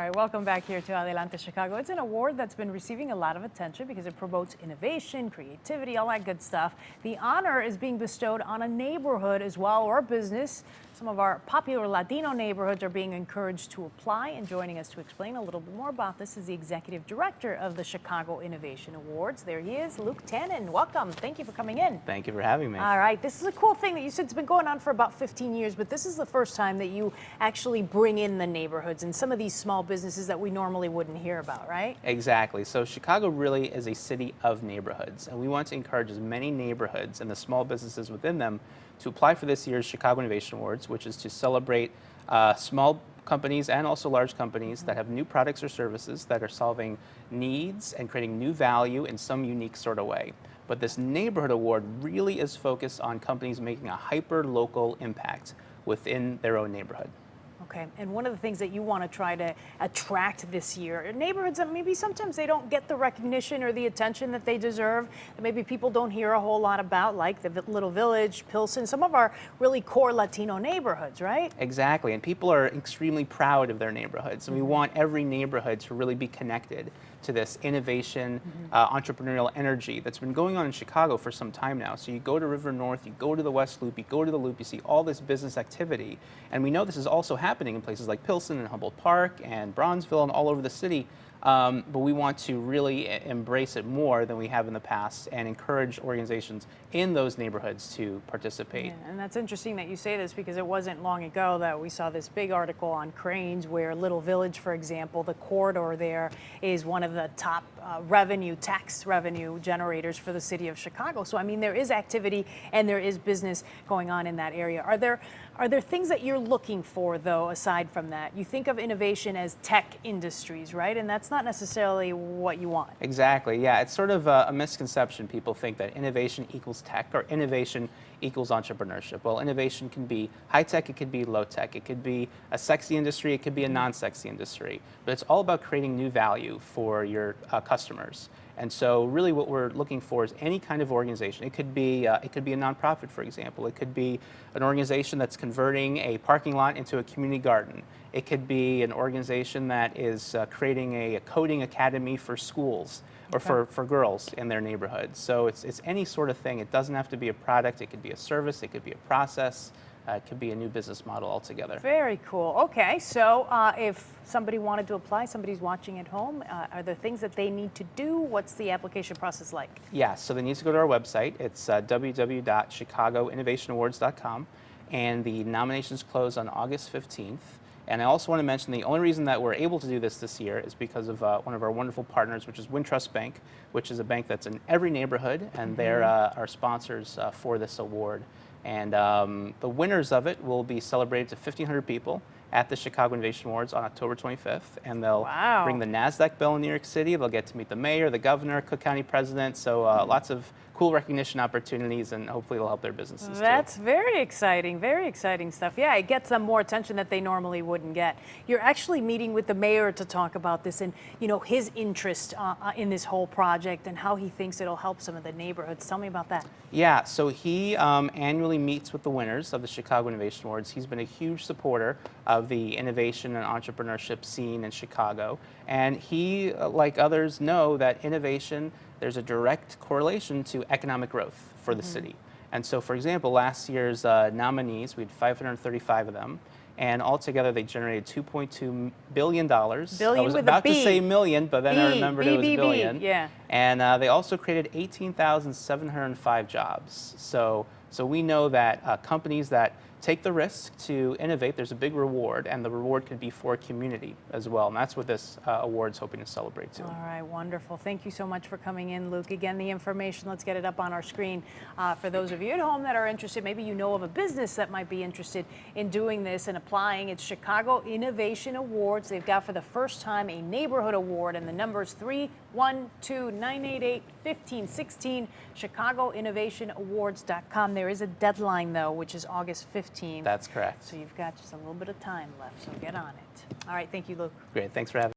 All right, welcome back here to Adelante-Chicago. It's an award that's been receiving a lot of attention because it promotes innovation, creativity, all that good stuff. The honor is being bestowed on a neighborhood as well, or a business. Some of our popular Latino neighborhoods are being encouraged to apply, and joining us to explain a little bit more about this is the executive director of the Chicago Innovation Awards. There he is, Luke Tannen. Welcome. Thank you for coming in. Thank you for having me. All right, this is a cool thing that you said it's been going on for about 15 years, but this is the first time that you actually bring in the neighborhoods and some of these small businesses that we normally wouldn't hear about, right? Exactly. So Chicago really is a city of neighborhoods, and we want to encourage as many neighborhoods and the small businesses within them to apply for this year's Chicago Innovation Awards, which is to celebrate small companies and also large companies that have new products or services that are solving needs and creating new value in some unique sort of way. But this neighborhood award really is focused on companies making a hyper-local impact within their own neighborhood. Okay, and one of the things that you want to try to attract this year are neighborhoods that maybe sometimes they don't get the recognition or the attention that they deserve, that maybe people don't hear a whole lot about, like the Little Village, Pilsen, some of our really core Latino neighborhoods, right? Exactly, and people are extremely proud of their neighborhoods, and we want every neighborhood to really be connected to this innovation, entrepreneurial energy that's been going on in Chicago for some time now. So you go to River North, you go to the West Loop, you go to the Loop, you see all this business activity, and we know this is also happening in places like Pilsen and Humboldt Park and Bronzeville and all over the city. But we want to really embrace it more than we have in the past and encourage organizations in those neighborhoods to participate. Yeah, and that's interesting that you say this because it wasn't long ago that we saw this big article on cranes where Little Village, for example, the corridor there is one of the top tax revenue generators for the city of Chicago. So, I mean, there is activity and there is business going on in that area. Are there things that you're looking for, though, aside from that? You think of innovation as tech industries, right? And that's not necessarily what you want. Exactly, yeah. It's sort of a misconception. People think that innovation equals tech or innovation equals entrepreneurship. Well, innovation can be high tech, it could be low tech, it could be a sexy industry, it could be a non-sexy industry. But it's all about creating new value for your customers. And so really what we're looking for is any kind of organization. It could be a nonprofit, for example. It could be an organization that's converting a parking lot into a community garden. It could be an organization that is creating a coding academy for schools or for girls in their neighborhoods. So it's any sort of thing. It doesn't have to be a product. It could be a service. It could be a process. It could be a new business model altogether. Very cool. Okay, so if somebody wanted to apply, somebody's watching at home, are there things that they need to do? What's the application process like? Yeah, so they need to go to our website. It's www.chicagoinnovationawards.com, and the nominations close on August 15th. And I also want to mention the only reason that we're able to do this year is because of one of our wonderful partners, which is Wintrust Bank, which is a bank that's in every neighborhood, and they're our sponsors for this award. And the winners of it will be celebrated to 1,500 people at the Chicago Innovation Awards on October 25th. And they'll ring the NASDAQ bell in New York City. They'll get to meet the mayor, the governor, Cook County president. So lots of cool recognition opportunities, and hopefully it'll help their businesses That's too. very exciting stuff. Yeah, it gets them more attention that they normally wouldn't get. You're actually meeting with the mayor to talk about this and, you know, his interest in this whole project and how he thinks it'll help some of the neighborhoods. Tell me about that. Yeah, so he annually meets with the winners of the Chicago Innovation Awards. He's been a huge supporter of the innovation and entrepreneurship scene in Chicago. And he, like others, know that innovation, there's a direct correlation to economic growth for the city. And so, for example, last year's nominees, we had 535 of them. And altogether, they generated $2.2 billion. Billion I was with about a B. to say million, but then I remembered it was billion. Yeah. And they also created 18,705 jobs. So we know that companies that take the risk to innovate, there's a big reward, and the reward could be for a community as well. And that's what this award's hoping to celebrate too. All right, wonderful. Thank you so much for coming in, Luke. Again, the information, let's get it up on our screen. For those of you at home that are interested, maybe you know of a business that might be interested in doing this and applying. It's Chicago Innovation Awards. They've got for the first time a neighborhood award, and the number is 312-988-1516, chicagoinnovationawards.com. There is a deadline, though, which is August 15th. That's correct. So you've got just a little bit of time left, so get on it. All right, thank you, Luke. Great, thanks for having me.